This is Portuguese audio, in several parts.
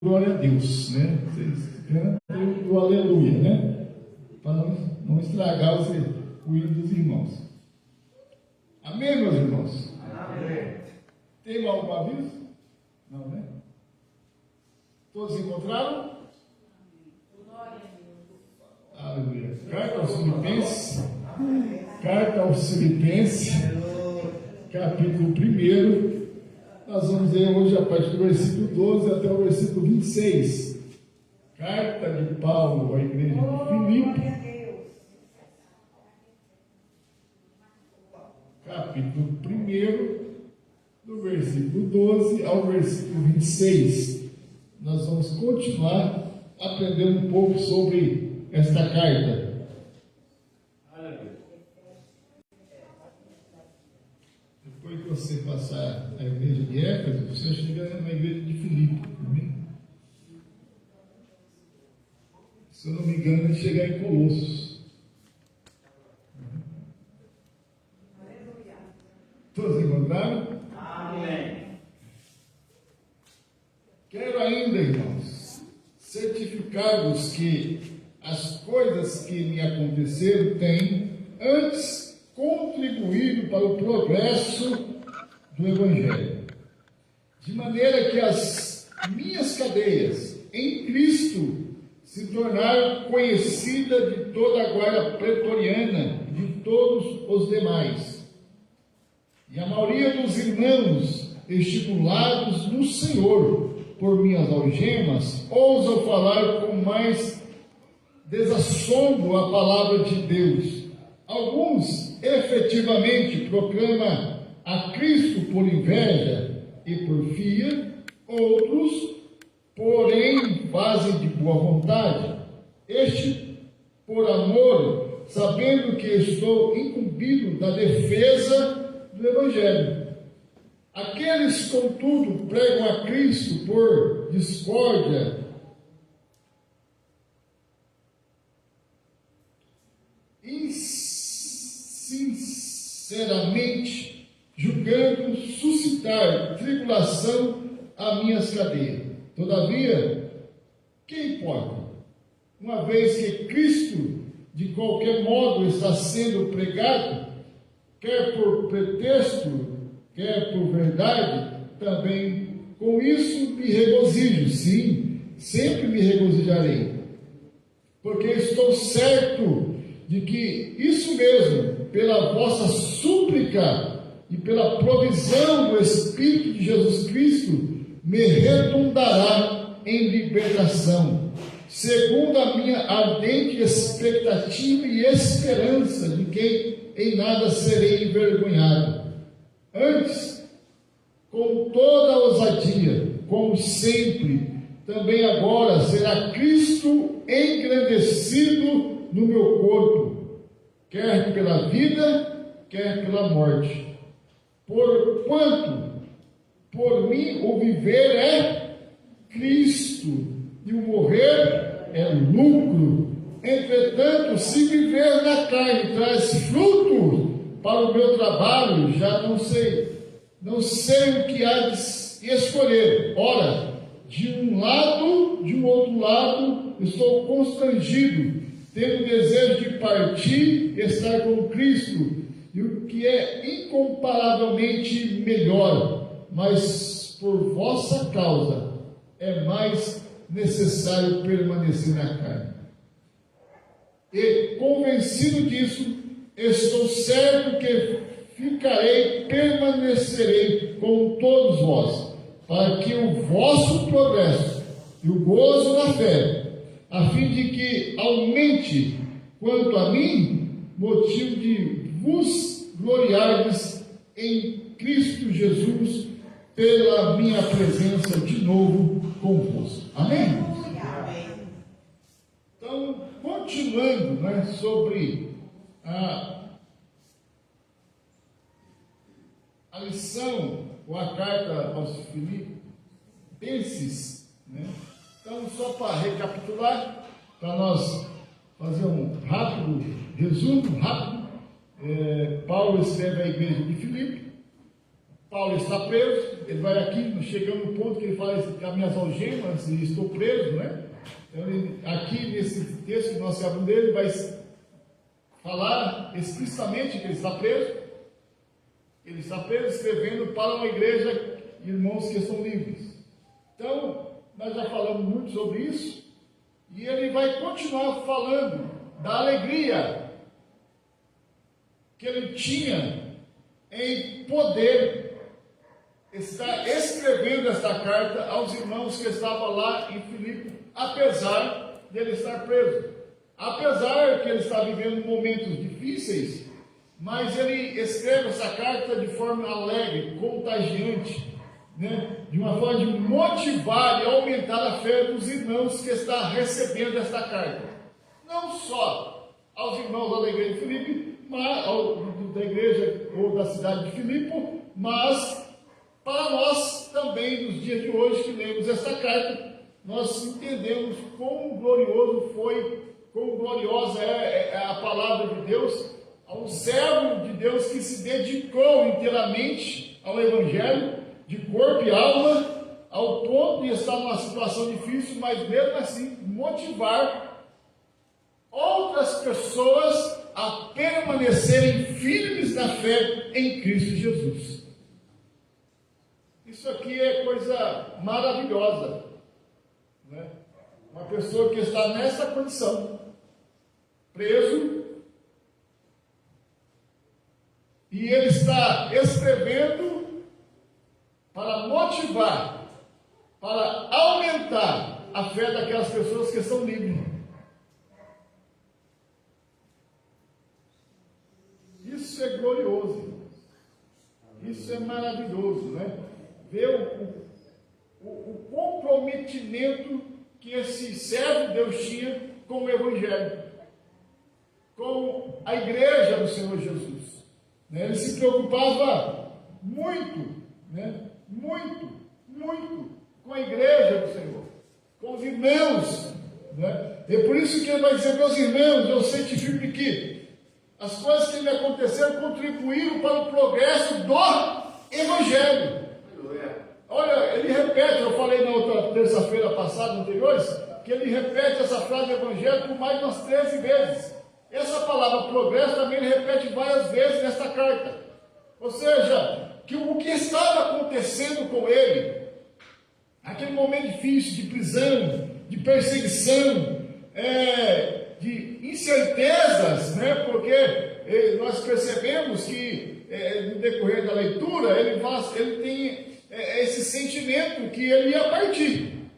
glória a Deus, né? Vocês cantem o aleluia, né? Para não estragar o hino dos irmãos. Amém, meus irmãos? Amém. Tem algum aviso? Não, né? Todos encontraram? Aleluia. Carta aos Filipenses. Carta aos Filipenses, capítulo 1. Nós vamos ler hoje a partir do versículo 12 até o versículo 26. Carta de Paulo à igreja de Filipe. Capítulo 1, do versículo 12 ao versículo 26. Nós vamos continuar aprendendo um pouco sobre esta carta. Depois que você passar a igreja de Éfeso, você chega na igreja de Filipe. Amém? Se eu não me engano, ele chegar em Colossos. Todos encontraram? Amém. Quero ainda, irmãos, certificar-vos que as coisas que me aconteceram têm antes contribuído para o progresso do Evangelho, de maneira que as minhas cadeias em Cristo se tornaram conhecidas de toda a guarda pretoriana e de todos os demais. E a maioria dos irmãos, estimulados no Senhor por minhas algemas, ousam falar com mais desassombro a palavra de Deus. Alguns efetivamente proclamam a Cristo por inveja e porfia, outros, porém, fazem de boa vontade. Este, por amor, sabendo que estou incumbido da defesa do Evangelho. Aqueles, contudo, pregam a Cristo por discórdia, insinceramente, julgando suscitar tribulação a minhas cadeias. Todavia, que importa? Uma vez que Cristo, de qualquer modo, está sendo pregado, quer por pretexto, quer por verdade, também com isso me regozijo, sim, sempre me regozijarei, porque estou certo de que isso mesmo, pela vossa súplica e pela provisão do Espírito de Jesus Cristo, me redundará em libertação, segundo a minha ardente expectativa e esperança de que em nada serei envergonhado. Antes, com toda ousadia, como sempre, também agora será Cristo engrandecido no meu corpo, quer pela vida, quer pela morte. Porquanto, por mim, o viver é Cristo, e o morrer é lucro. Entretanto, se viver na carne traz fruto para o meu trabalho, já não sei o que há de escolher. Ora, de um lado, de um outro lado, estou constrangido, tendo desejo de partir e estar com Cristo, e o que é incomparavelmente melhor, mas por vossa causa é mais necessário permanecer na carne. E, convencido disso, estou certo que permanecerei com todos vós, para que o vosso progresso e o gozo da fé, a fim de que aumente, quanto a mim, motivo de vos gloriardes em Cristo Jesus, pela minha presença de novo convosco. Amém? Então, continuando, sobre a lição, ou a carta aos Filipenses, Então, só para recapitular, para nós fazer um rápido resumo, Paulo escreve à igreja de Filipe, Paulo está preso, ele vai aqui, chegando no ponto que ele fala com as minhas algemas e estou preso, né? Então, aqui nesse texto que nós estamos dele, ele vai falar explicitamente que ele está preso. Ele está preso escrevendo para uma igreja, irmãos que estão livres. Então, nós já falamos muito sobre isso, e ele vai continuar falando da alegria que ele tinha em poder estar escrevendo esta carta aos irmãos que estavam lá em Filipe, apesar de ele estar preso, apesar que ele está vivendo momentos difíceis, mas ele escreve essa carta de forma alegre, contagiante, né? De uma forma de motivar e aumentar a fé dos irmãos que está recebendo esta carta, não só aos irmãos da igreja de Filipe, mas da igreja ou da cidade de Filipe, mas para nós também, nos dias de hoje, que lemos esta carta, nós entendemos quão glorioso foi, quão gloriosa é a palavra de Deus, a um servo de Deus que se dedicou inteiramente ao Evangelho, de corpo e alma, ao ponto de estar numa situação difícil, mas mesmo assim motivar outras pessoas a permanecerem firmes na fé em Cristo Jesus. Isso aqui é coisa maravilhosa, né? Uma pessoa que está nessa condição, preso, e ele está escrevendo para motivar, para aumentar a fé daquelas pessoas que estão livres. Isso é glorioso, isso é maravilhoso, né? Ver o comprometimento que esse servo de Deus tinha com o Evangelho, com a igreja do Senhor Jesus, né? Ele se preocupava muito, né? Muito com a igreja do Senhor, com os irmãos, né? É por isso que ele vai dizer: meus irmãos, eu certifico que as coisas que me aconteceram contribuíram para o progresso do Evangelho. Olha, ele repete, eu falei na outra terça-feira passada, anteriores, que ele repete essa frase do Evangelho por mais de umas 13 vezes. Essa palavra progresso também ele repete várias vezes nesta carta. Ou seja, que o que estava acontecendo com ele, aquele momento difícil de prisão, de perseguição, de incertezas, né? Porque nós percebemos que no decorrer da leitura ele tem esse sentimento que ele ia partir,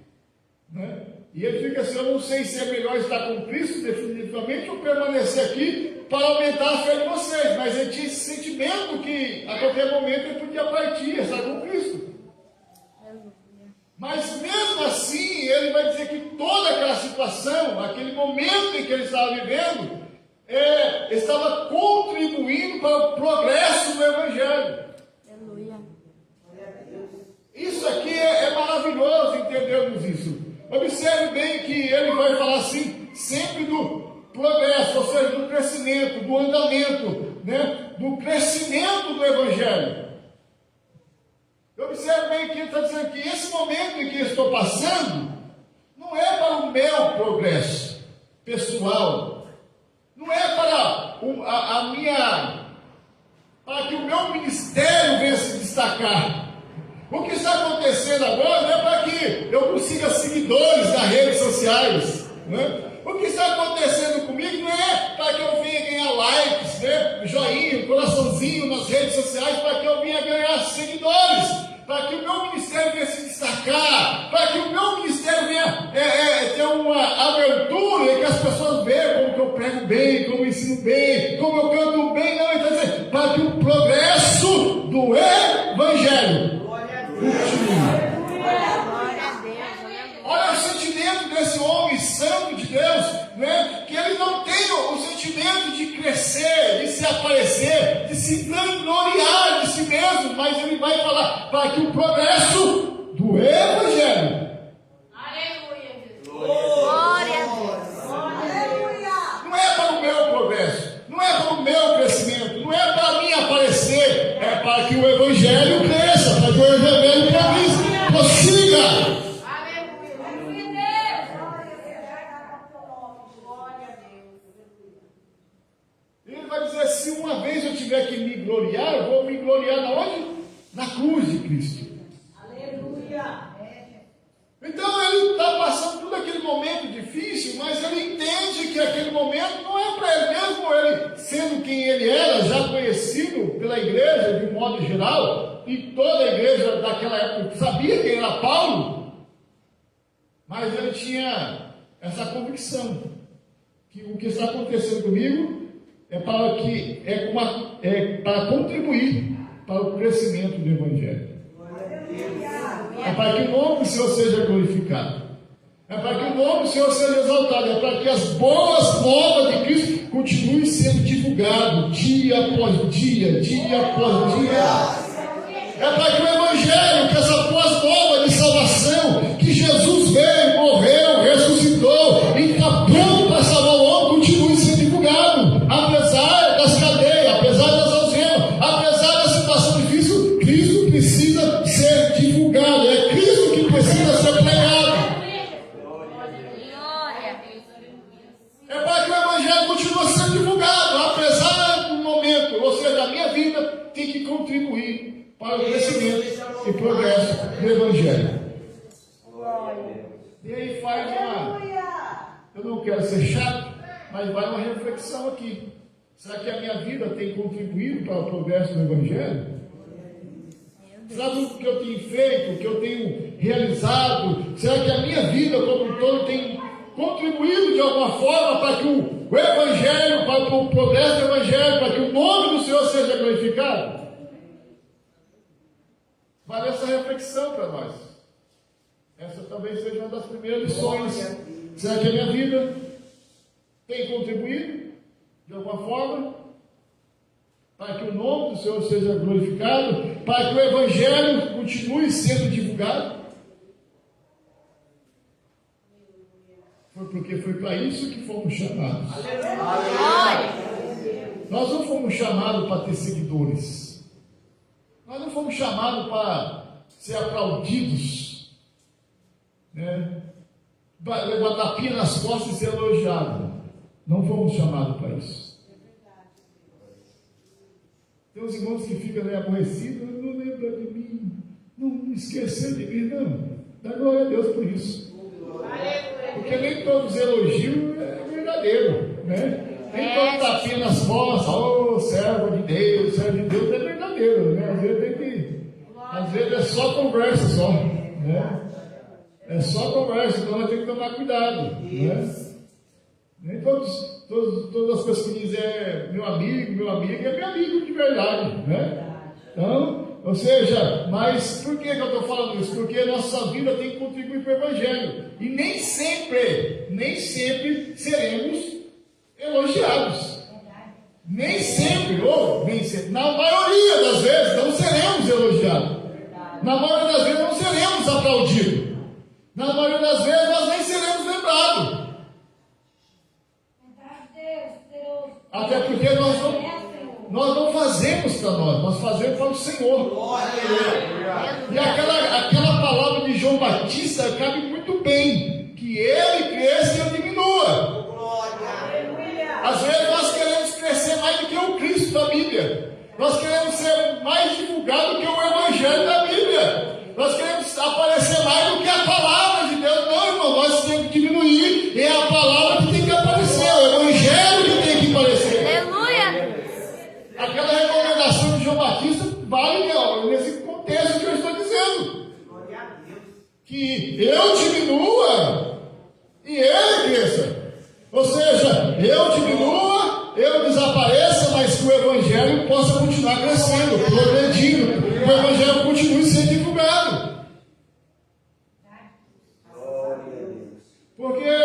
né? E ele fica assim: eu não sei se é melhor estar com Cristo definitivamente ou permanecer aqui para aumentar a fé de vocês, mas ele tinha esse sentimento que a qualquer momento ele podia partir, estar com Cristo. Mas mesmo assim, ele vai dizer que toda aquela situação, aquele momento em que ele estava vivendo, estava contribuindo para o progresso do Evangelho. Aleluia. Isso aqui é maravilhoso entendermos isso. Observe bem que ele vai falar assim, sempre do progresso, ou seja, do crescimento, do andamento, né? Do crescimento do Evangelho. Observe bem que ele está dizendo que esse momento em que eu estou passando não é para o meu progresso pessoal, não é para para que o meu ministério venha se destacar. O que está acontecendo agora não é para que eu consiga seguidores nas redes sociais, né? O que está acontecendo comigo não é para que eu venha ganhar likes, né? Joinha, coraçãozinho nas redes sociais, para que eu venha ganhar seguidores, para que o meu ministério venha se destacar, para que o meu ministério venha ter uma abertura e que as pessoas vejam como que eu prego bem, como eu ensino bem, como eu canto bem. Não, então, para que o progresso do Evangelho continue. Olha o sentimento desse homem santo de Deus, né? Que ele não tem o sentimento de crescer, de se aparecer, de se gloriar de si mesmo, mas ele vai falar para que o progresso do Evangelho. Aleluia, Jesus. Glória a Deus. Aleluia. Não é para o meu progresso, não é para o meu crescimento, não é para mim aparecer, é para que o Evangelho cresça. gloriar, eu vou me gloriar na onde? Na cruz de Cristo. Aleluia. Então ele está passando por aquele momento difícil, mas ele entende que aquele momento não é para ele mesmo, ele sendo quem ele era, já conhecido pela igreja de um modo geral, e toda a igreja daquela época sabia quem era Paulo, mas ele tinha essa convicção que o que está acontecendo comigo é para contribuir para o crescimento do Evangelho. É para que o nome do Senhor seja glorificado. É para que o nome do Senhor seja exaltado. É para que as boas novas de Cristo continuem sendo divulgadas dia após dia, dia após dia. É para que o Evangelho, que essa boa nova de salvação, que Jesus veio, morreu, ressuscitou e está pronto para salvar o homem, continue sendo divulgado. Apesar das cadeias, apesar das algemas, apesar da situação difícil, Cristo precisa ser divulgado. É Cristo que precisa ser pregado. É para que o Evangelho continue sendo divulgado, apesar do momento. Ou seja, a minha vida tem que contribuir para o crescimento e progresso do Evangelho. E aí faz uma... Eu não quero ser chato, mas vai uma reflexão aqui. Será que a minha vida tem contribuído para o progresso do Evangelho? Sabe o que eu tenho feito, o que eu tenho realizado? Será que a minha vida como um todo tem contribuído de alguma forma para que o Evangelho, para o progresso do Evangelho, para que o nome do Senhor seja glorificado? Vale essa reflexão para nós. Essa talvez seja uma das primeiras lições. Será que a minha vida tem contribuído de alguma forma para que o nome do Senhor seja glorificado, para que o Evangelho continue sendo divulgado? Porque foi para isso que fomos chamados. Nós não fomos chamados para ter seguidores. Nós não fomos chamados para ser aplaudidos, né? Levar tapinha nas costas e ser elogiado. Não fomos chamados para isso. Tem uns irmãos que ficam meio aborrecidos, não lembra de mim, não esqueceu de mim, não. Dá glória a Deus por isso. Porque nem todos os elogios é verdadeiro, né? Nem todo tapinha nas costas, servo de Deus é verdadeiro, né? Às vezes é só conversa só, né? É só conversa, então nós temos que tomar cuidado, né? Nem todas as pessoas que dizem meu amigo é meu amigo de verdade, né? Então, ou seja, mas por que eu estou falando isso? Porque a nossa vida tem que contribuir para o Evangelho. E nem sempre seremos elogiados. Nem sempre, na maioria das vezes não seremos elogiados. Na maioria das vezes não seremos aplaudidos. Na maioria das vezes nós nem seremos lembrados. Até porque nós não fazemos para nós fazemos para o Senhor. E aquela palavra de João Batista cabe muito bem, que ele cresça e eu diminua. Às vezes nós queremos crescer mais do que o Cristo da Bíblia. Nós queremos ser mais divulgados do que o Evangelho da Bíblia. Nós queremos aparecer mais do que a palavra de Deus. Não, irmão, nós temos que diminuir. É a palavra que tem que aparecer, é o Evangelho que tem que aparecer. Aleluia! Aquela recomendação de João Batista vale nesse contexto que eu estou dizendo. Que eu diminua e ele cresça. Ou seja, eu diminua, eu desapareça, mas que o Evangelho possa continuar crescendo, progredindo, o Evangelho continue sendo divulgado. Porque,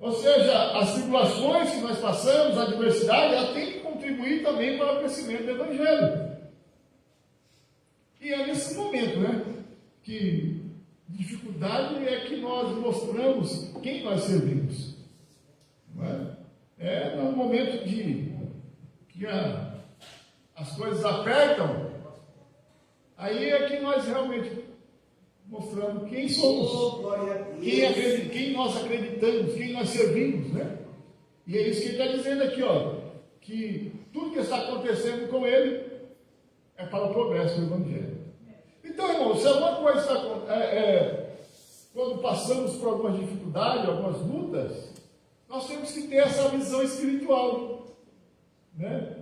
ou seja, as tribulações que nós passamos, a adversidade, ela tem que contribuir também para o crescimento do Evangelho. E é nesse momento, né, que dificuldade é que nós mostramos quem nós servimos. É no momento que as coisas apertam, aí é que nós realmente mostramos quem somos, quem nós acreditamos, quem nós servimos, né? E é isso que ele está dizendo aqui, que tudo que está acontecendo com ele é para o progresso do Evangelho. Então, irmão, se alguma coisa está quando passamos por algumas dificuldades, algumas lutas, nós temos que ter essa visão espiritual, né?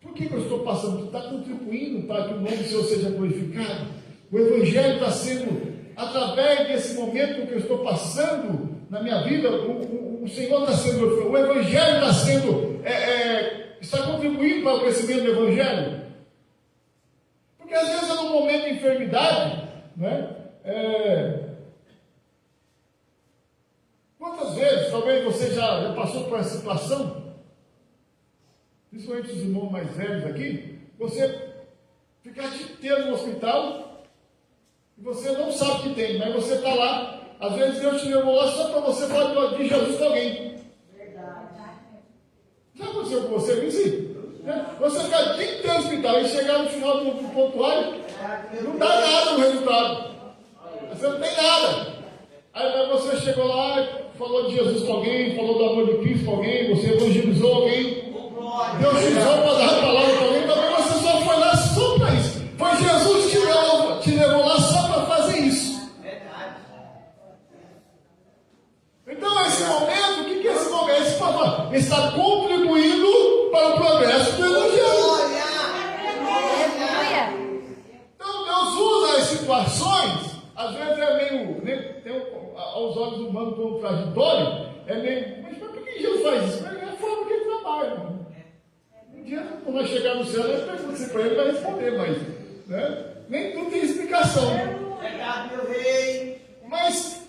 Por que eu estou passando? Está contribuindo para que o nome do Senhor seja glorificado? O Evangelho está sendo, através desse momento que eu estou passando na minha vida, o Senhor está sendo, o Evangelho está sendo, está contribuindo para o crescimento do Evangelho. Porque às vezes é num momento de enfermidade, né? Quantas vezes, talvez você já passou por essa situação, principalmente os irmãos mais velhos aqui, você ficar o dia inteiro no hospital e você não sabe o que tem, mas você está lá, às vezes Deus te levou lá só para você falar de Jesus com alguém. Verdade. Já aconteceu com você isso? Você ficar o dia inteiro no hospital e chegar no final do pontuário, não dá nada no resultado. Você não tem nada. Aí você chegou lá, falou de Jesus com alguém, falou do amor de Cristo com alguém, você evangelizou alguém, Deus te usou para dar a palavra para alguém, também você só foi lá só para isso. Foi Jesus que te levou lá só para fazer isso. Então, esse momento, o que é esse momento? Esse papai está contribuindo para o progresso do Evangelho. Então, Deus usa as situações, às vezes aos olhos humanos, contraditório, mas por que Jesus faz isso? É a forma que ele trabalha, irmão. Um dia, quando nós chegar no céu, nós perguntamos para ele, ele vai responder, mas nem tudo tem explicação. Mas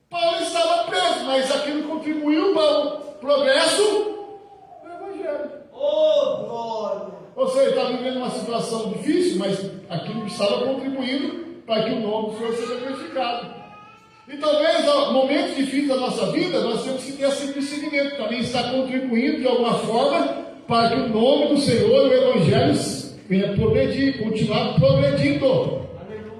Paulo estava preso, mas aquilo contribuiu para o progresso do Evangelho. Ou seja, está vivendo uma situação difícil, mas aquilo estava contribuindo para que o nome do Senhor seja glorificado. E talvez, em momentos difíceis da nossa vida, nós temos que ter esse discernimento. Também está contribuindo de alguma forma para que o nome do Senhor, o Evangelho, venha progredir, continuar progredindo,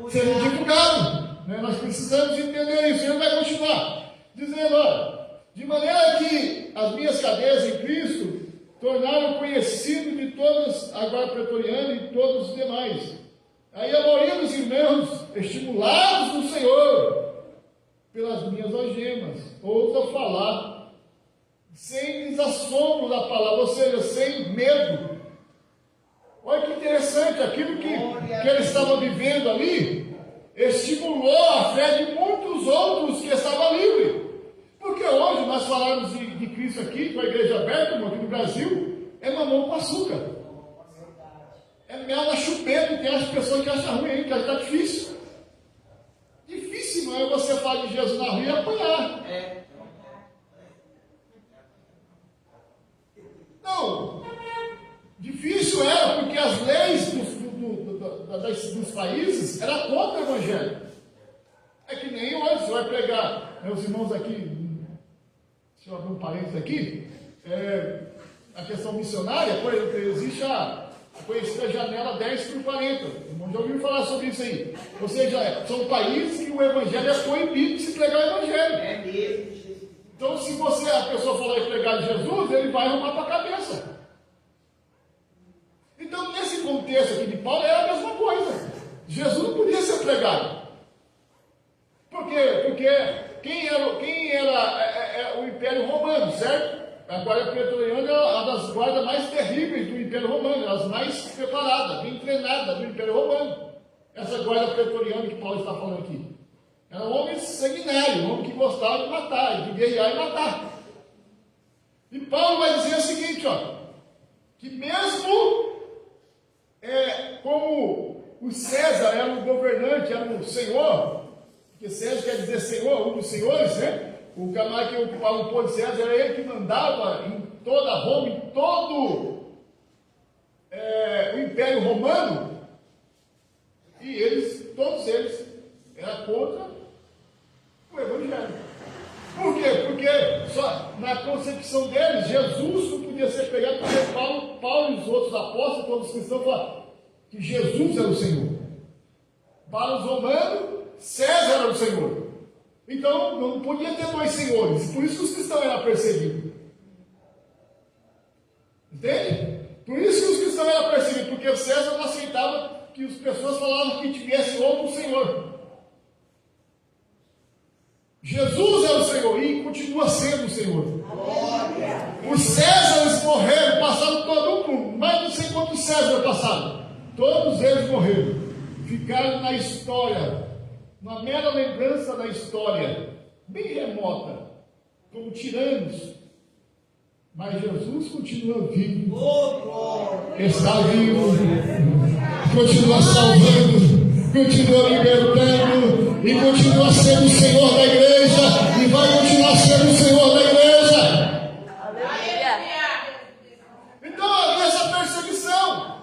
seja divulgado. Nós precisamos entender isso. Ele vai continuar dizendo, olha, de maneira que as minhas cadeias em Cristo tornaram conhecido de todos a guarda pretoriana e todos os demais. Aí a maioria dos irmãos, estimulados no Senhor, pelas minhas algemas, ousa falar, sem desassombro da palavra, ou seja, sem medo. Olha que interessante, aquilo que ele estava vivendo ali, estimulou a fé de muitos outros que estavam livres. Porque hoje nós falamos de Cristo aqui, com a igreja aberta, aqui no Brasil, é mamão com açúcar. É mel na chupeta, tem as pessoas que acham ruim, que está difícil. Difícil não é você falar de Jesus na rua e apanhar. Não. Difícil era porque as leis dos países eram contra o Evangelho. É que nem hoje, você vai pregar, meus irmãos aqui, deixa eu abrir um parênteses aqui, a questão missionária, por exemplo, existe a conhecida janela 10/40. O irmão já ouviu falar sobre isso aí. Ou seja, são países que o Evangelho é proibido de se pregar o Evangelho. Então, se a pessoa falar em pregar Jesus, ele vai arrumar para a cabeça. Então, nesse contexto aqui de Paulo, é a mesma coisa. Jesus não podia ser pregado. Por quê? Porque quem era o Império Romano, certo? A guarda pretoriana é uma das guardas mais terríveis do Império Romano, as mais preparadas, bem treinadas do Império Romano. Essa guarda pretoriana que Paulo está falando aqui. Era um homem sanguinário, um homem que gostava de matar, de guerrear e matar. E Paulo vai dizer o seguinte, que mesmo como o César era o governante, era o senhor, porque César quer dizer senhor, um dos senhores, né? O camarada que ocupava o posto de César era ele que mandava em toda Roma, em todo o Império Romano, e todos eles eram contra o Evangelho. Por quê? Porque só na concepção deles, Jesus não podia ser pregado, porque Paulo e os outros apóstolos, todos os cristãos, falaram que Jesus era o Senhor. Para os romanos, César era o Senhor. Então, não podia ter dois senhores. Por isso que os cristãos eram perseguidos. Entende? Por isso que os cristãos eram perseguidos, porque César não aceitava que as pessoas falavam que tivesse outro Senhor. Jesus é o Senhor e continua sendo o Senhor. Os Césares morreram, passaram todo mundo, mais não sei quantos Césares passaram. Todos eles morreram, ficaram na história, na mera lembrança da história, bem remota, como tiranos. Mas Jesus continua vivo, está vivo, continua salvando, continua libertando e continua sendo o Senhor da igreja e vai continuar sendo o Senhor da igreja. Então havia essa perseguição,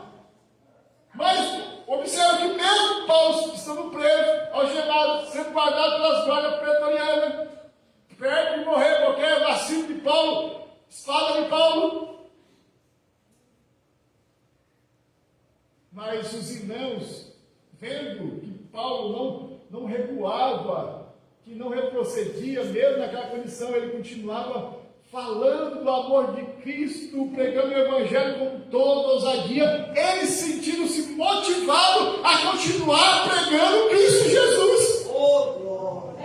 mas observe que mesmo Paulo estando preso, algemado, sendo guardado pelas guardas pretorianas, perto de morrer qualquer vacilo de Paulo, espada de Paulo. Mas os irmãos, vendo que Paulo não recuava, que não retrocedia, mesmo naquela condição, ele continuava falando do amor de Cristo, pregando o Evangelho com toda ousadia, eles sentiram-se motivados a continuar pregando Cristo Jesus.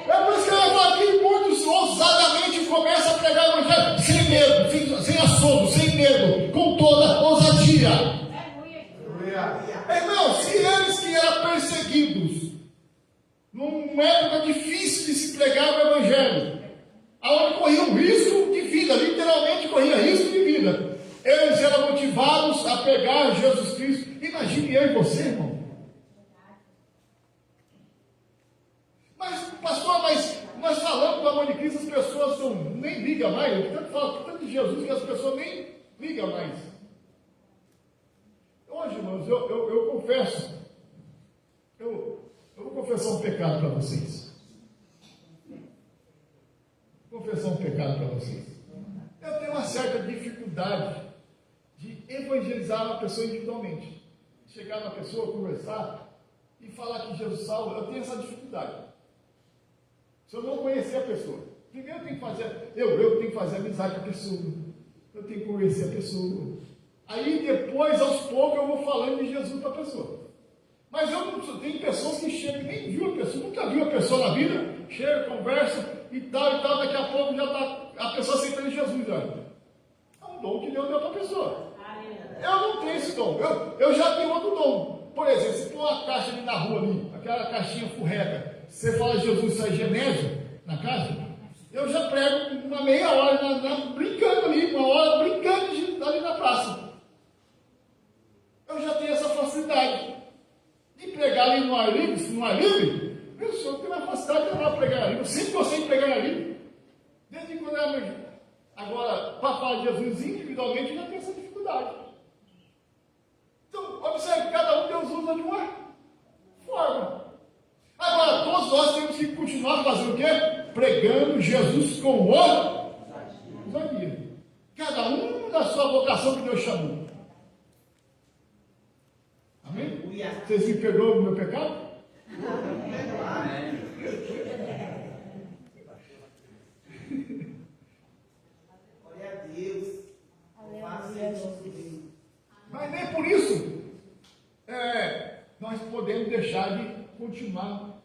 É por isso que eu falo que muitos ousadamente começam a pregar o Evangelho sem medo, sem assombro, sem medo, com toda ousadia. Irmão, se eles que eram perseguidos, numa época difícil de se pregar o Evangelho, aonde corriam risco de vida, literalmente corria risco de vida, eles eram motivados a pregar Jesus Cristo. Imagine eu e você, irmão. Mas nós falamos do amor de Cristo, as pessoas nem ligam mais. Eu tanto falo tanto de Jesus que as pessoas nem ligam mais. Hoje, irmãos, eu confesso, eu vou confessar um pecado para vocês. Vou confessar um pecado para vocês. Eu tenho uma certa dificuldade de evangelizar uma pessoa individualmente. Chegar na pessoa, conversar e falar que Jesus salva, eu tenho essa dificuldade. Se eu não conhecer a pessoa, primeiro eu tenho que fazer, eu tenho que fazer amizade com a pessoa, eu tenho que conhecer a pessoa. Aí depois, aos poucos, eu vou falando de Jesus para a pessoa. Mas eu não tenho pessoas que chegam, nem viu a pessoa, nunca viu a pessoa na vida, chega, conversa e tal, daqui a pouco já está a pessoa aceitando Jesus. É um dom que Deus deu para a pessoa. Eu não tenho esse dom, eu já tenho outro dom. Por exemplo, se tem uma caixa ali na rua, ali, aquela caixinha furreca, você fala de Jesus, sai genésio na casa, eu já prego uma meia hora brincando ali, uma hora brincando ali na praça. Eu já tenho essa facilidade de pregar ali no ar livre, se no ar livre, eu só tenho uma facilidade de pregar ali. Eu sempre gostei de pregar ali. Desde quando eu era meu. Agora, para falar de Jesus individualmente, eu já tenho essa dificuldade. Então, observe que cada um Deus usa de uma forma. Agora, todos nós temos que continuar fazendo o quê? Pregando Jesus com ousadia. Cada um da sua vocação que Deus chamou. Amém? Vocês me perdoam do meu pecado? Glória a Deus. Mas nem por isso nós podemos deixar de continuar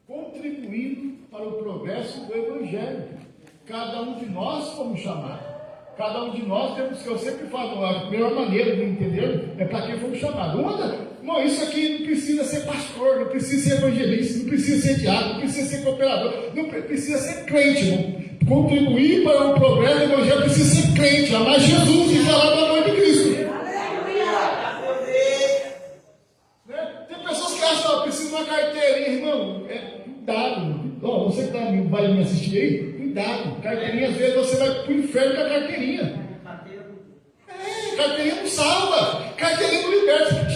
contribuindo para o progresso do Evangelho. Cada um de nós fomos chamados. Cada um de nós temos, que eu sempre falo, a melhor maneira de entender é para quem fomos chamados. Não, isso aqui não precisa ser pastor, não precisa ser evangelista, não precisa ser diácono, não precisa ser cooperador, não precisa ser crente, irmão. Contribuir para o progresso do Evangelho precisa ser crente, amar Jesus e falar do amor de Cristo. Tem pessoas que acham que precisa de uma carteirinha, irmão. Cuidado. Você que vai me assistir aí, cuidado. Carteirinha, às vezes você vai para o inferno com a carteirinha. Carteirinha não salva. Carteirinha não liberta.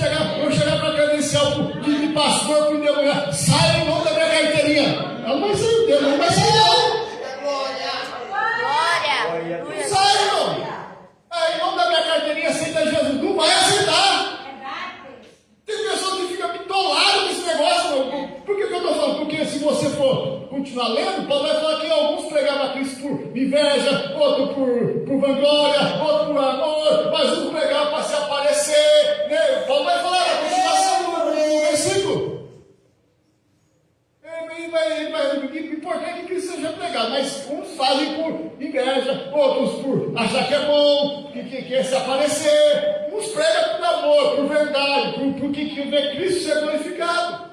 Eu chegar para a credencial de pastor, para o endemoniado, sai em nome da minha carteirinha. Ela não vai sair, Deus não vai sair, não. Glória. Sai, irmão. Aí, em nome da minha carteirinha, aceita Jesus. Não vai aceitar. Tem pessoas que ficam bitoladas nesse negócio, irmão. Por que eu estou falando? Porque se você for continuar lendo, Paulo vai falar que alguns pregavam Cristo por inveja, outro por vanglória, outro por amor, mas uns pregavam para se aparecer, né? Paulo vai falar na continuação do versículo. O importante é que Cristo seja pregado, mas uns fazem por inveja, outros por achar que é bom, que quer se aparecer, uns pregam por amor, por verdade, porque quer Cristo ser glorificado.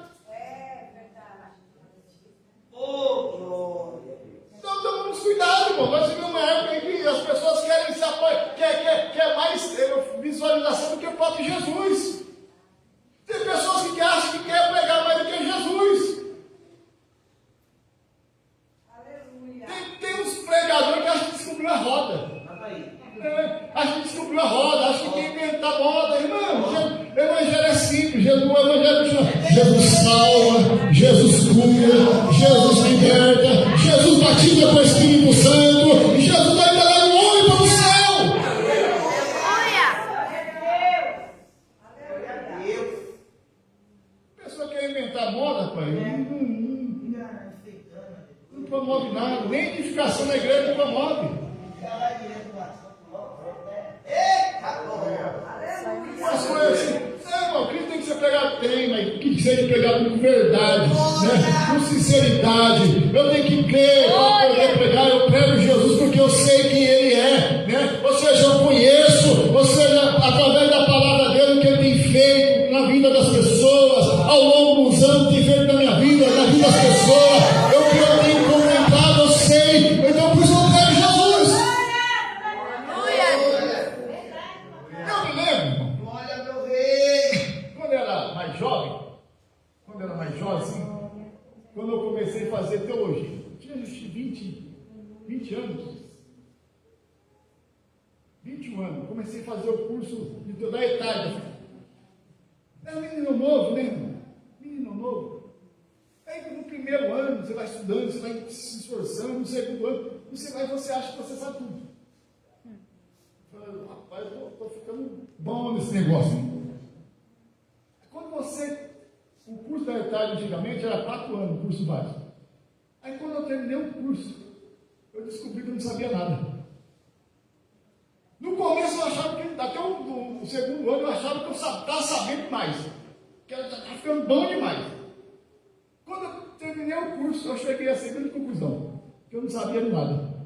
Então tomamos cuidado, irmão. Nós vivemos uma época em que as pessoas querem se apoiar, quer mais visualização do que o próprio Jesus. Tem pessoas que acham que quer pregar mais do que Jesus. Tem uns pregadores que acham que descobriu a roda. Acho que descobriu a roda, acho que quer inventar moda. Irmão, o evangelho é simples. Jesus salva, Jesus cura, Jesus liberta, Jesus batiza com o Espírito Santo, e Jesus vai levar o homem para o céu. A pessoa quer inventar moda, pai, não promove nada, nem edificação na igreja promove. As coisas assim, irmão, Cristo tem que ser pregado, mas que seja pregado com verdade, né? Com sinceridade. Eu tenho que crer para poder pregar. Eu prego Jesus porque eu sei quem Ele é, né? Ou seja, eu conheço, ou seja, através da palavra dele, o que Ele tem feito na vida das pessoas, ao longo dos anos, tem feito na minha vida, na vida das pessoas. O que eu tenho contemplado, eu sei. Então, por isso eu prego Jesus. Eu me lembro, quando eu era mais jovem, assim, quando eu comecei a fazer teologia, eu tinha 20 anos, 21 anos, comecei a fazer o curso da ETAD. É um menino novo, né, irmão? Menino novo. Aí no primeiro ano, você vai estudando, você vai se esforçando, no segundo ano, você acha que você sabe tudo. Eu falei, rapaz, eu estou ficando bom nesse negócio. Quando o curso da ETAD antigamente era 4 anos, o curso básico. Aí quando eu terminei o curso, eu descobri que eu não sabia nada. No começo eu achava que, até o segundo ano, eu achava que eu estava sabendo demais. Que eu estava ficando bom demais. Quando eu terminei o curso, eu cheguei à seguinte conclusão, que eu não sabia de nada.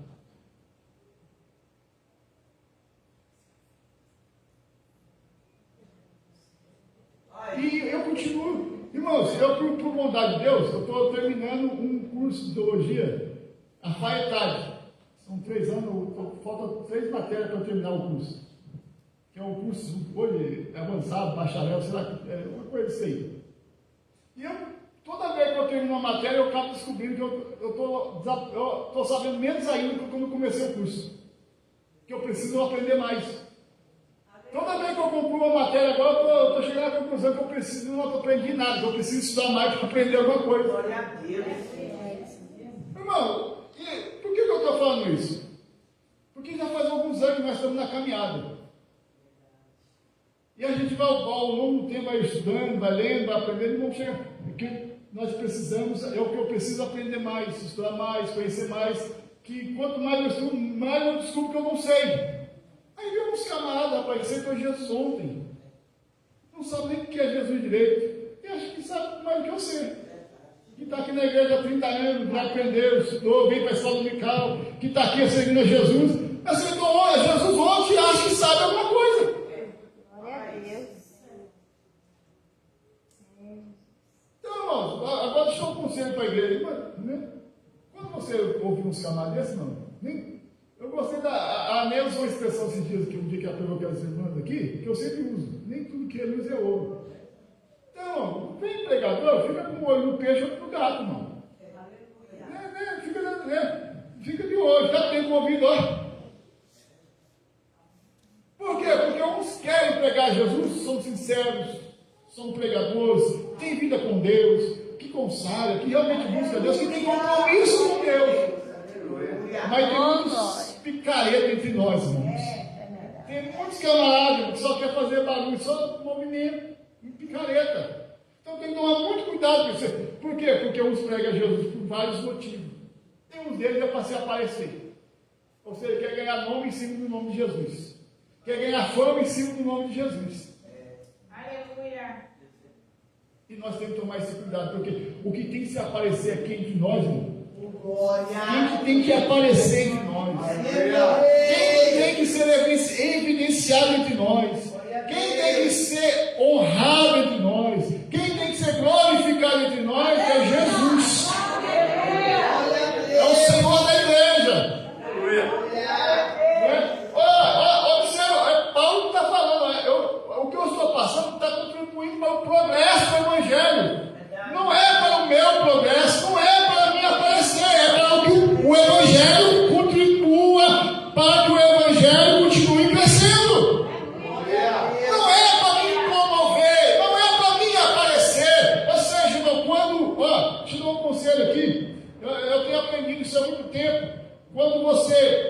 E eu continuo, irmãos, por bondade de Deus, eu estou terminando um curso de teologia, a FAETAD. São 3 anos, faltam 3 matérias para eu terminar o curso. Que é um curso hoje avançado, bacharel, sei lá, é uma coisa assim. E toda vez que eu termino uma matéria, eu acabo descobrindo que eu estou sabendo menos ainda que quando eu comecei o curso. Que eu preciso aprender mais. Toda vez que eu concluo uma matéria agora, eu estou chegando à conclusão que eu não aprendi nada, que eu preciso estudar mais para aprender alguma coisa. Glória a Deus. Irmão, por que eu estou falando isso? Porque já faz alguns anos que nós estamos na caminhada. E a gente vai ao longo do tempo, vai estudando, vai lendo, vai aprendendo, e vamos chegar. Porque nós precisamos, é o que eu preciso aprender mais, estudar mais, conhecer mais. Que quanto mais eu estudo, mais eu descubro que eu não sei. Aí vem uns camaradas, rapaz, que foi Jesus ontem. Não sabe nem o que é Jesus direito. E acho que sabe mais do que eu sei. Que está aqui na igreja há 30 anos, já aprendeu, estudou, veio para a escola dominical, que está aqui servindo a Jesus. Mas você olha Jesus ontem e acha que sabe alguma coisa. Glória a Deus. Então, irmãos, agora deixa eu um conselho para a igreja. Né? Quando você ouve uns camaradas desses, não, eu gostei a Nelson usou uma expressão esses dias, que um dia que ela pegou aquelas irmãs aqui, que eu sempre uso. Nem tudo que ele usa é ouro. Então, vem pregador, fica com o olho no peixe ou no gato, irmão. Fica de olho, já tem ouvido, ó. Por quê? Porque uns querem pregar Jesus, são sinceros, são pregadores, têm vida com Deus, que consagra, que realmente busca Deus, que tem compromisso com Deus. Mas tem muitos picaretas entre nós, irmãos. Tem muitos camaradas que só quer fazer barulho, só movimento, picareta. Então tem que tomar muito cuidado com isso. Por quê? Porque uns pregam Jesus por vários motivos. Tem uns deles é para se aparecer. Ou seja, quer ganhar nome em cima do nome de Jesus. Quer ganhar fama em cima do nome de Jesus. Aleluia. E nós temos que tomar esse cuidado, porque o que tem que se aparecer aqui entre nós, irmão, quem tem que aparecer entre nós? Quem tem que ser evidenciado entre nós? Quem tem que ser honrado entre nós? Quem tem que ser glorificado entre nós é Jesus. É o Senhor da igreja. Observa, Paulo está falando, o que eu estou passando está contribuindo para o progresso do Evangelho. Não é para o meu progresso, não é para mim aparecer, é para que o Evangelho contribua para que o Evangelho continue crescendo. Não é para me promover, não é para mim aparecer. Ou seja, irmão, quando, te dou um conselho aqui, eu tenho aprendido isso há muito tempo. Quando você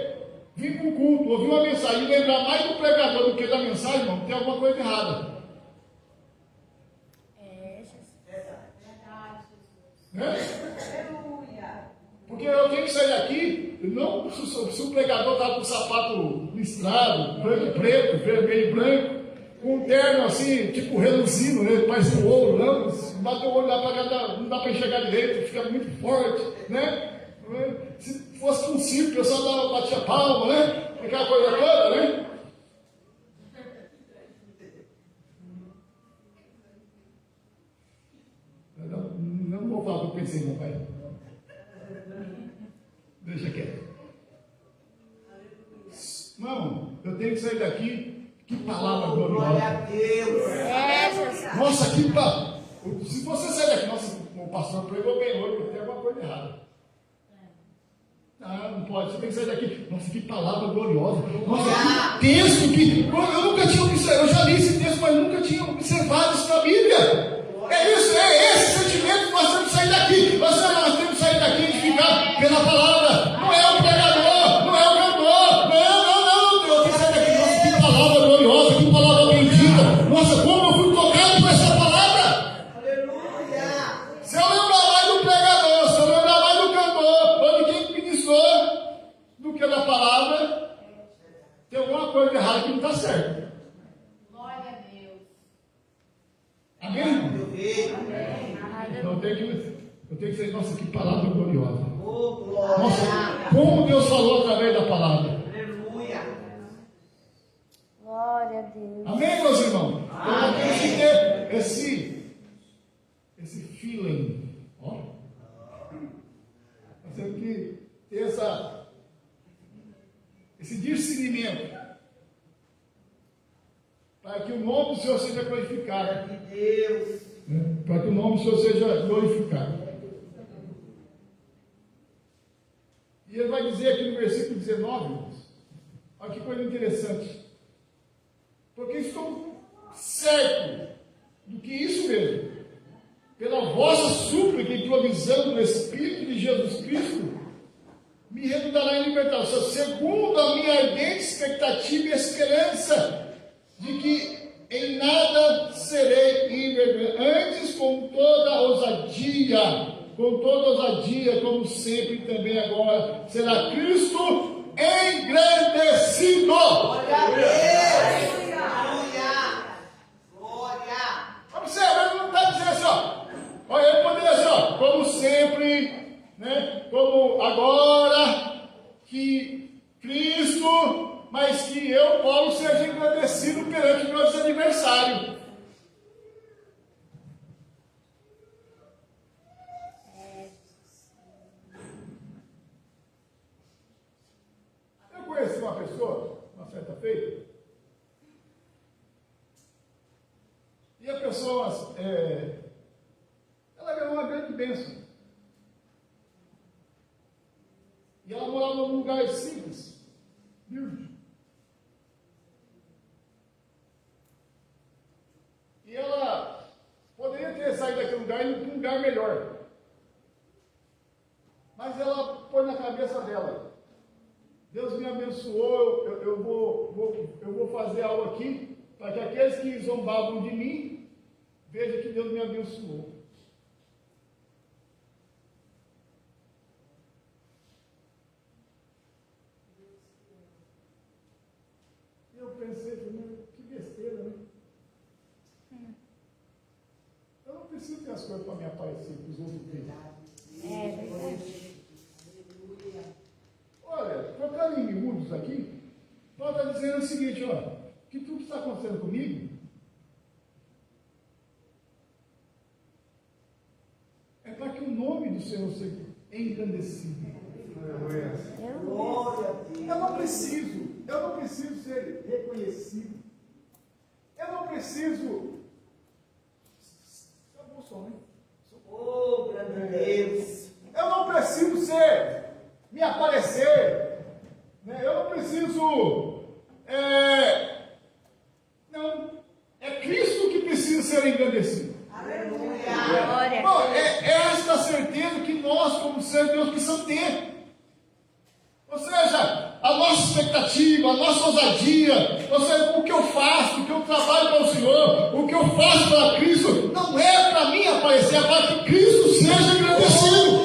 vir para o culto, ouvir uma mensagem e lembrar mais do pregador do que da mensagem, irmão, tem alguma coisa errada. Né? Porque eu tenho que sair daqui, não se o pregador está com o sapato listrado, branco e preto, vermelho e branco, com um terno assim, tipo reluzindo, né? Parece um ouro, não, se bater o olho lá para cá, não dá para enxergar direito, fica muito forte, né? Se fosse um circo, o pessoal batia palma, né? Aquela coisa toda, né? Não vou falar o que eu pensei, meu pai. Deixa quieto. Não, eu tenho que sair daqui. Que palavra gloriosa. Glória a Deus. Nossa, que palavra. Se você sair daqui, nossa, o pastor pregou bem hoje, porque tem alguma coisa errada. Ah, não pode, você tem que sair daqui. Nossa, que palavra gloriosa. Nossa, que texto que. Eu nunca tinha observado, eu já li esse texto, mas nunca tinha observado isso na Bíblia. É isso, é esse sentimento que nós temos que sair daqui. Nós temos que sair daqui e edificar pela palavra. Não é o pregador, não é o cantor. Não. Eu tenho que sair daqui. Nossa, que palavra gloriosa, que palavra bendita. Nossa, como eu fui tocado por essa palavra. Aleluia. Se eu lembrar mais do pregador, se eu lembrar mais do cantor, ou de quem ministrou, do que da palavra, tem alguma coisa errada que não está certo. Glória a Deus. Amém? Amém. Então eu tenho que dizer, nossa, que palavra gloriosa. Oh, glória. Nossa, como Deus falou através da palavra. Aleluia. Glória a Deus. Amém, meus irmãos? Então eu tenho que ter esse feeling. Ó. Nós temos que ter esse discernimento. Para que o nome do Senhor seja glorificado. Glória a Deus. Para que o nome do Senhor seja glorificado. E ele vai dizer aqui no versículo 19, irmãos, olha que coisa interessante. Porque estou certo do que isso mesmo, pela vossa súplica, improvisando no Espírito de Jesus Cristo, me redundará em libertação, segundo a minha ardente expectativa e esperança de que em nada serei envergonhado, antes com toda ousadia, como sempre também agora, será Cristo engrandecido. Glória a Deus. Aleluia. Glória. Observa, ele não está dizendo assim, ó. Olha, ele poderia dizer, ó, como sempre, né? Como agora, que Cristo, mas que eu, Paulo, seja engrandecido perante meus adversários. Eu conheci uma pessoa, uma certa feita, e a pessoa, ela ganhou uma grande bênção. E ela morava num lugar simples, humilde. E ela poderia ter saído daquele lugar e ido para um lugar melhor. Mas ela pôs na cabeça dela: Deus me abençoou, eu vou fazer algo aqui, para que aqueles que zombavam de mim Veja que Deus me abençoou. Eu pensei, que besteira, né? Eu não preciso ter as coisas para me aparecer, para os outros verem. É verdade. Olha, trocando em miúdos aqui, Paulo está dizendo o seguinte, ó, que tudo que está acontecendo comigo é para que o nome do Senhor seja engrandecido. Glória a Deus. Eu não preciso ser reconhecido. Eu não preciso. Acabou o som, né? Oh, grande Deus. Eu não preciso me aparecer. Né? Eu não preciso. Não. É Cristo que precisa ser engrandecido. Aleluia. Glória. Bom, é esta certeza que nós, como seres de Deus, precisamos ter. Ou seja, a nossa expectativa, a nossa ousadia, ou seja, o que eu faço, o que eu trabalho para o Senhor, o que eu faço para Cristo, não é para mim aparecer, é para que Cristo seja engrandecido.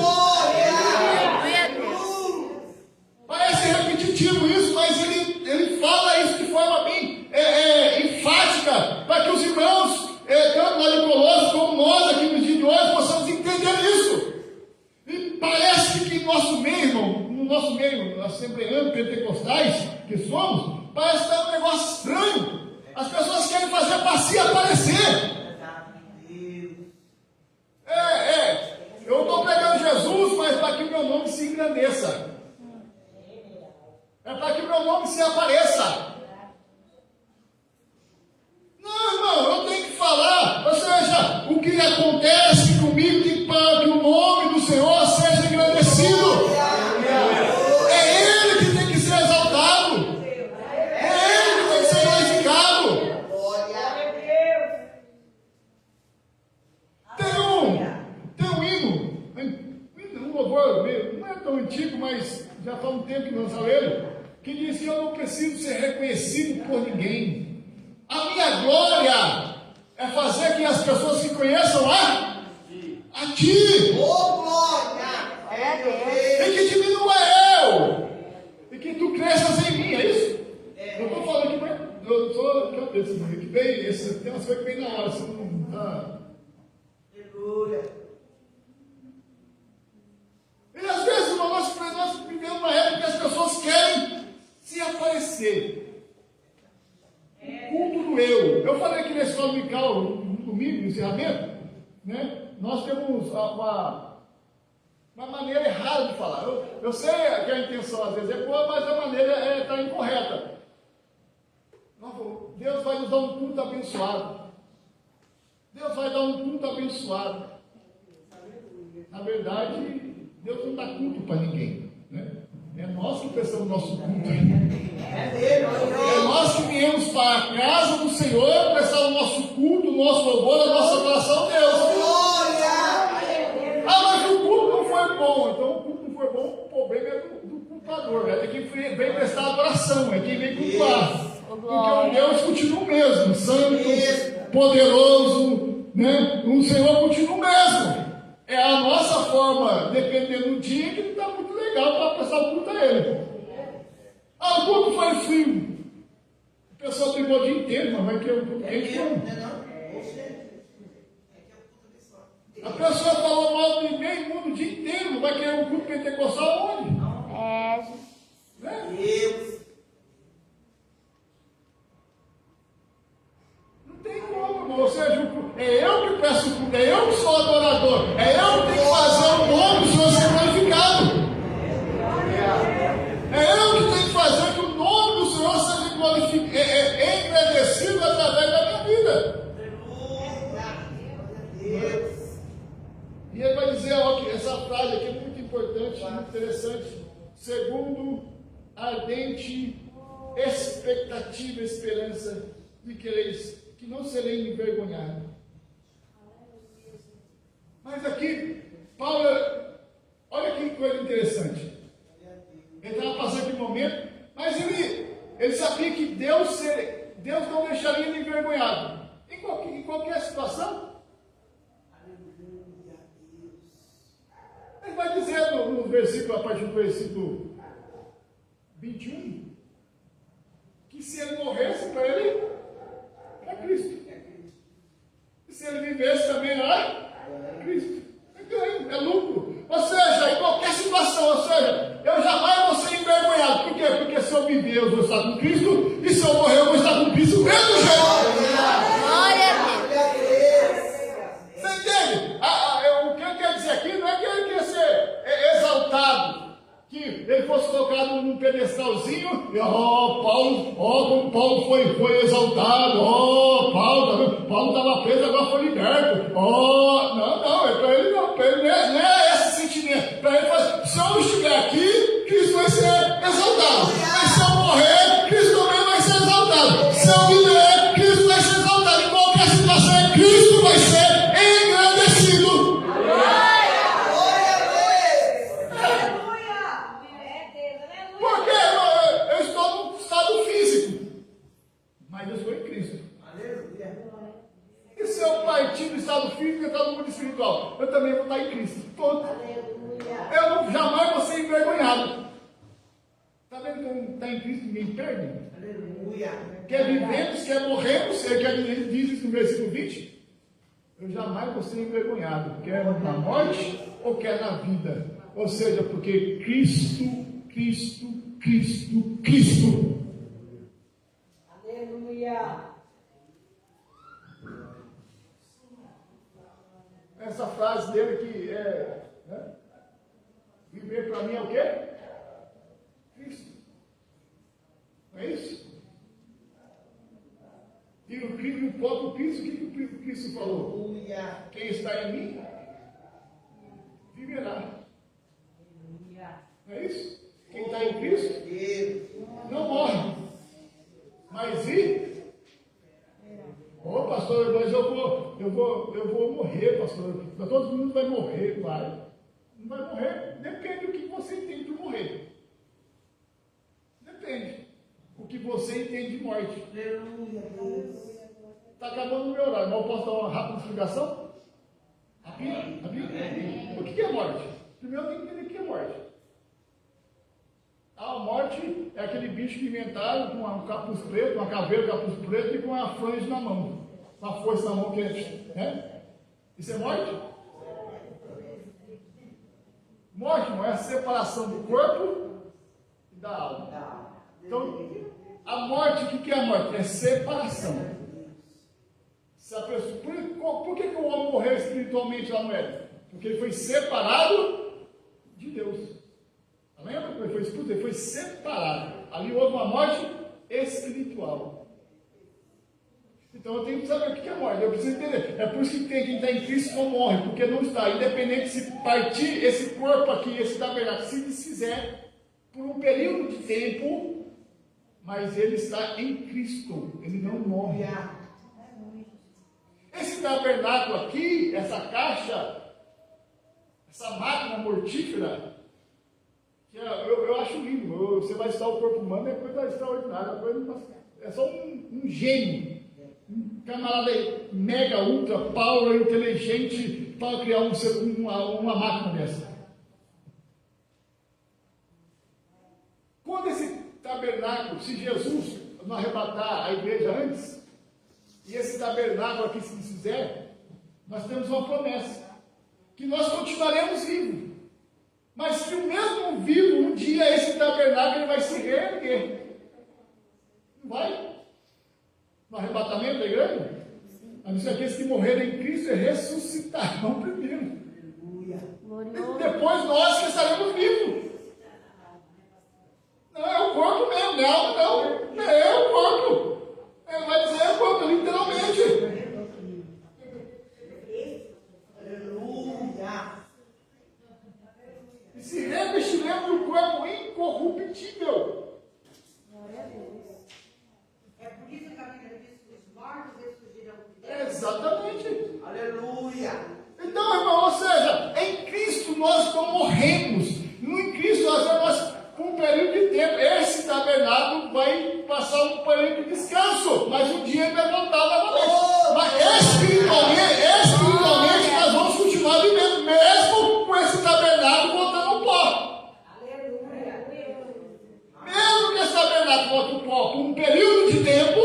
Parece repetitivo isso, mas ele fala isso de forma bem enfática, para que os irmãos, tanto lá de Colossos como nós aqui no dia de hoje, possamos entender isso. E parece que no nosso meio, assembleando pentecostais que somos, parece que é um negócio estranho. As pessoas querem fazer para si aparecer. Eu estou pregando Jesus, mas para que o meu nome se engrandeça. É para que o meu nome se apareça. Não, irmão, eu tenho que falar. Ou seja, o que acontece comigo tem para que o nome do Senhor seja engrandecido. É Ele que tem que ser exaltado. É Ele que tem que ser glorificado. Glória a Tem um hino, um louvor, não é tão antigo, mas já faz um tempo que nós lemos, que diz que eu não preciso ser reconhecido por ninguém. A minha glória é fazer que as pessoas se conheçam a Ti. Oh, glória. E que diminua eu. E que Tu cresças em mim, é isso? Eu estou falando aqui, mas eu sou cabeça, que vem, tem umas coisas que vem na hora, assim, Aleluia. E às vezes nós vivemos uma época que as pessoas querem se aparecer. O culto do eu. Eu falei aqui na escola dominical, no domingo, no encerramento, né? Nós temos uma maneira errada de falar. Eu sei que a intenção às vezes é boa, mas a maneira está incorreta. Deus vai nos dar um culto abençoado. Deus vai dar um culto abençoado. Na verdade, Deus não dá culto para ninguém, né? É nós que prestamos nosso culto. É nós que viemos para a casa do Senhor prestar o nosso culto, o nosso louvor, a nossa adoração a Deus. Mas o culto não foi bom. Então o culto não foi bom, o problema é do cultuador. É quem vem prestar adoração, é quem vem cultuar. Porque o Deus continua o mesmo, santo, poderoso, né? O Senhor continua o mesmo. É a nossa forma, dependendo do dia, que não está muito legal para prestar o culto a Ele. O culto foi frio. O pessoal brigou o dia inteiro, mas vai querer um culto quente como? A pessoa falou mal de meio mundo o dia inteiro, não vai querer um culto pentecostal onde? Né? Deus. Não tem como, irmão. Ou seja, é eu que peço culto, é eu que sou adorador, é eu que tenho que fazer o nome do Senhor ser glorificado. É eu que tenho que fazer que o nome do Senhor seja engrandecido através da minha vida. E ele vai dizer, ó, que essa frase aqui é muito importante, muito interessante. Segundo a ardente expectativa e esperança de que não serei envergonhado. Mas aqui, Paulo, olha que coisa interessante. Ele estava passando aquele momento, mas ele sabia que Deus não deixaria ele envergonhado. Em qualquer situação, vai dizer no versículo, a partir do versículo 21, que se ele morresse para ele, é Cristo. E se ele vivesse também, é Cristo. É ganho, é lucro. Ou seja, em qualquer situação, ou seja, eu jamais vou ser envergonhado. Por quê? Porque se eu viver, eu vou estar com Cristo, e se eu morrer, eu vou estar com Cristo do mesmo jeito. Glória a Deus. Você entende? O que eu quero dizer aqui não é que ele quer ser exaltado, que ele fosse colocado num pedestalzinho, e como Paulo foi exaltado, Paulo estava preso, agora foi liberto, não, para ele não, para ele não é esse sentimento, para ele faz, se eu estiver aqui, Cristo vai ser exaltado, mas se eu morrer, Cristo também vai ser exaltado, se eu viver, Cristo vai ser exaltado, em qualquer situação, Cristo vai ser engrandecido. Porque eu estou num estado físico, mas eu estou em Cristo. E se eu partir do estado físico e entrar no mundo espiritual, eu também vou estar em Cristo. Eu jamais vou ser envergonhado. Está vendo que quando está em Cristo ninguém perde? Quer vivemos, quer morremos, ele diz isso no versículo 20. Eu jamais vou ser envergonhado, quer na morte ou quer na vida. Ou seja, porque Cristo. Aleluia. Essa frase dele que viver para mim é o quê? Cristo. Não é isso? E no próprio Cristo, o que o Cristo falou? Quem está em mim, viverá. Não é isso? Quem está em Cristo não morre, mas pastor, mas eu vou morrer, pastor. Todo mundo vai morrer, vai. Não vai morrer, depende do que você entende de morrer. Depende. O que você entende de morte. Está acabando o meu horário, mas eu posso dar uma rápida explicação? Rapidinho? O que é morte? Primeiro eu tenho que entender o que é morte. A morte é aquele bicho que inventaram com um capuz preto, uma caveira, capuz preto e com uma franja na mão. Uma força na mão que é. Isso é morte? Morte não é a separação do corpo e da alma. Então, a morte, o que é a morte? É separação. Se a pessoa, por que o homem morreu espiritualmente lá no Éden? Porque ele foi separado de Deus. Lembra? Ele foi separado. Ali houve uma morte espiritual. Então eu tenho que saber o que é morte. Eu preciso entender. É por isso que quem está em Cristo não morre, porque não está. Independente se partir esse corpo aqui, esse tabernáculo, se desfizer por um período de tempo, mas ele está em Cristo. Ele não morre. Esse tabernáculo aqui, essa caixa, essa máquina mortífera, eu acho lindo. Você vai estudar o corpo humano, é coisa extraordinária, é só um gênio, um camarada mega, ultra, power, inteligente para criar uma máquina dessa. Quando esse tabernáculo, se Jesus não arrebatar a igreja antes, e esse tabernáculo aqui se desfizer, nós temos uma promessa, que nós continuaremos vivos. Mas que o mesmo vivo, um dia esse tabernáculo ele vai se reerguer. Não vai? No arrebatamento da igreja? Mas aqueles que morreram em Cristo ressuscitarão primeiro. E depois nós que estaremos vivos. Não é o corpo mesmo, não é alma não. É o corpo. Ele vai dizer é o corpo, literalmente. E se revestiremos do corpo incorruptível. Glória a Deus. É por isso que a Bíblia diz que os mortos ressurgirão. Exatamente. Aleluia. Então, irmão, ou seja, em Cristo nós não morremos. Em Cristo nós por um período de tempo. Esse tabernáculo vai passar um período de descanso, mas um dia ele vai voltar novamente. Mas espiritualmente nós vamos continuar vivendo, mesmo com esse tabernáculo atual, por um período de tempo,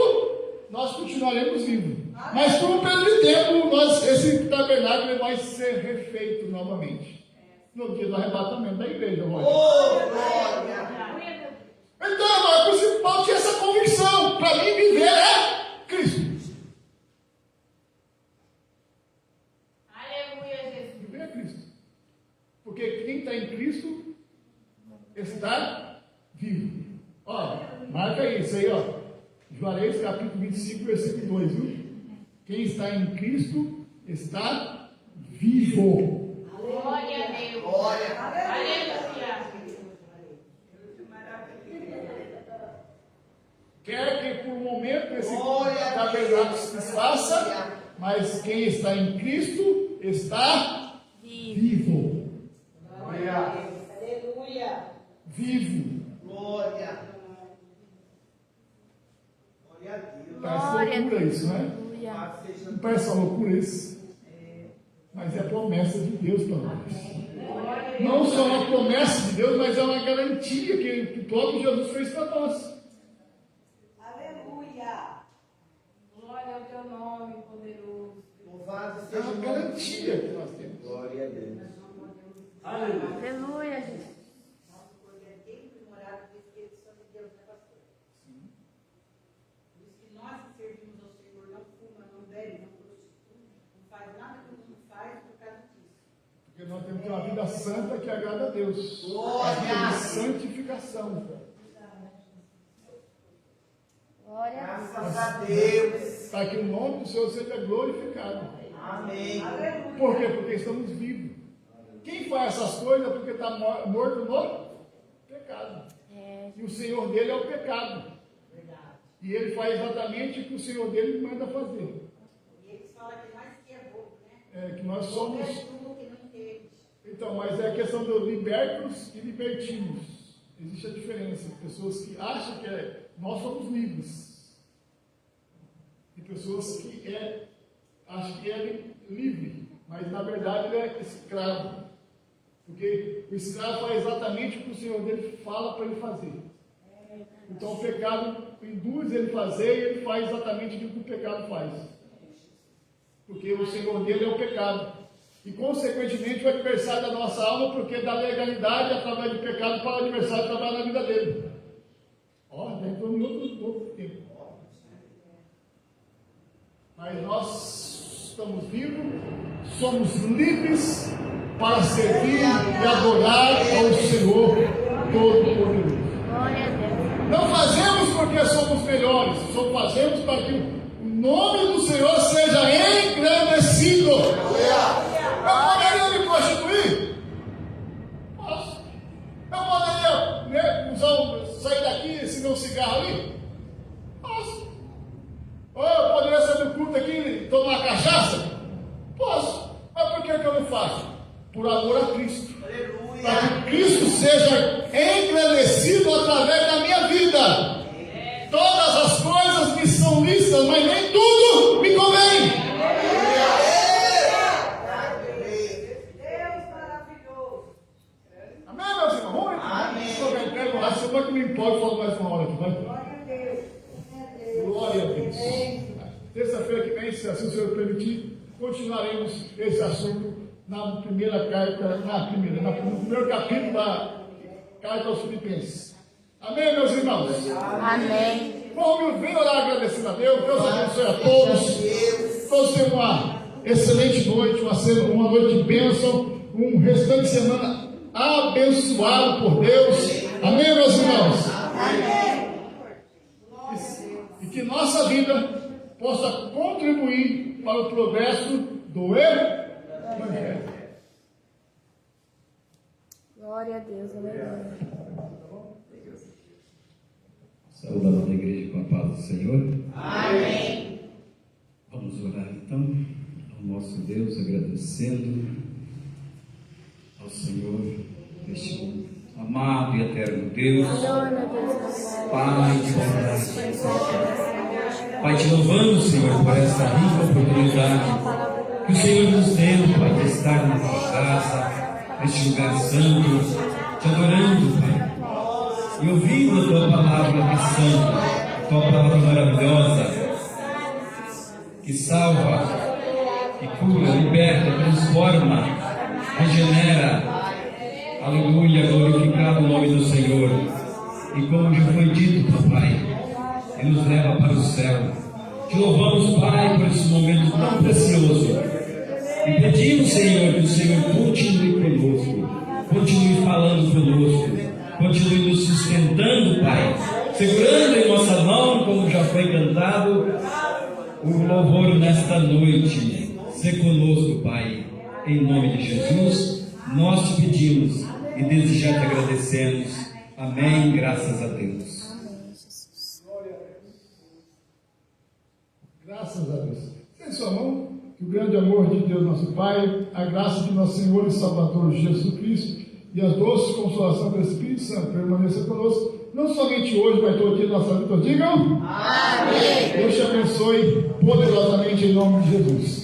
nós continuaremos vivos. Mas por um período de tempo, esse tabernáculo vai ser refeito novamente. No dia do arrebatamento da igreja. Então, o principal tinha essa convicção. Para mim, viver é Cristo. Aleluia, Jesus. Viver é Cristo. Porque quem está em Cristo está vivo. Olha, marca isso aí, ó. Juarez, capítulo 25, versículo 2, viu? Quem está em Cristo está vivo. Glória a Deus. Aleluia. Quer que por um momento esse tabernáculo se desfaça, mas quem está em Cristo está vivo. Aleluia. Vivo. Glória. Glória a Deus. Parece loucura isso, né? Não parece uma loucura isso? Mas é promessa de Deus para nós. Não só uma promessa de Deus, mas é uma garantia que o próprio Jesus fez para nós. Aleluia. Glória ao teu nome, poderoso. Louvado É seja uma o nome. garantia que nós temos. Glória a Deus. Aleluia, Jesus. Nosso corpo é templo e morada do Espírito Santo de Deus, né, pastor? Por isso que nós que servimos ao Senhor não fuma, não bebe, não prostitui, não faz nada que o mundo faz por causa disso. Porque nós temos que ter uma vida santa que agrada a Deus. Glória. A vida de santificação. Glória a Deus. Graças a Deus. Para que o nome do Senhor seja glorificado. Amém. Por quê? Porque estamos vivos. Quem faz essas coisas é porque está morto no pecado. E o Senhor dele é o pecado. E ele faz exatamente o que o Senhor dele manda fazer. E eles falam que mais que é bobo, né? É que nós somos. É tudo que não entende. Então, mas é a questão dos libertos e libertinos. Existe a diferença. Pessoas que acham que nós somos livres. E pessoas que acham que é livre. Mas na verdade ele é escravo. Porque o escravo faz exatamente o que o Senhor dele fala para ele fazer. Então o pecado induz ele a fazer e ele faz exatamente o que o pecado faz. Porque o Senhor dele é o pecado. E consequentemente o adversário da nossa alma, porque da legalidade através do pecado para o adversário trabalhar na vida dele. Ó, já entrou em outro tempo. Mas nós estamos vivos, somos livres para servir e adorar ao Senhor Todo-Poderoso. Glória a Deus. Não fazemos porque somos melhores, só fazemos para que o nome do Senhor seja engrandecido. Eu poderia me prostituir? Posso. Eu poderia sair daqui e acender um cigarro ali? Posso. Ou eu poderia sair do culto aqui e tomar cachaça? Posso. Mas por que eu não faço? Por amor a Cristo. Para que Cristo seja engrandecido através da minha vida. Todas as coisas me são lícitas, mas nem tudo me convém. Deus maravilhoso. Amém, meus irmãos? Amém. A semana que me importa, falo mais uma hora aqui, vai? Glória a Deus. Glória a Deus. Terça-feira que vem, se assim o Senhor permitir, continuaremos esse assunto na primeira carta, no primeiro capítulo da carta aos Filipenses. Amém, meus irmãos? Amém. Vamos vir orar agradecendo a Deus. Deus abençoe a todos. Todos tenham uma excelente noite, uma noite de bênção, um restante de semana abençoado por Deus. Amém, meus irmãos? Amém. E que nossa vida possa contribuir para o progresso do Evangelho. Glória a Deus. Aleluia. Saúde a nossa igreja com a paz do Senhor. Amém. Vamos orar então ao nosso Deus, agradecendo ao Senhor, este amado e eterno Deus, Senhor, meu Deus. Pai de bondade. Pai, te louvando, Senhor, por essa rica oportunidade que o Senhor nos deu, Pai, de estar na tua casa, neste lugar santo, te adorando, Pai, e ouvindo a tua palavra. palavra que santa, a tua palavra maravilhosa, que salva, que cura, liberta, transforma, regenera. Aleluia, glorificado o nome do Senhor. E como já foi dito, papai, Ele nos leva para o céu. Te louvamos, Pai, por esse momento tão precioso. E pedimos, Senhor, que o Senhor continue conosco, continue falando conosco, continue nos sustentando, Pai, segurando em nossa mão, como já foi cantado, o louvor nesta noite. Se conosco, Pai, em nome de Jesus, nós te pedimos e desde já te agradecemos. Amém, graças a Deus. Graças a Deus. Tem sua mão, que o grande amor de Deus nosso Pai, a graça de nosso Senhor e Salvador Jesus Cristo e a doce consolação do Espírito Santo permaneça conosco, não somente hoje, mas todo dia da nossa vida. Digam amém. Deus te abençoe poderosamente em nome de Jesus.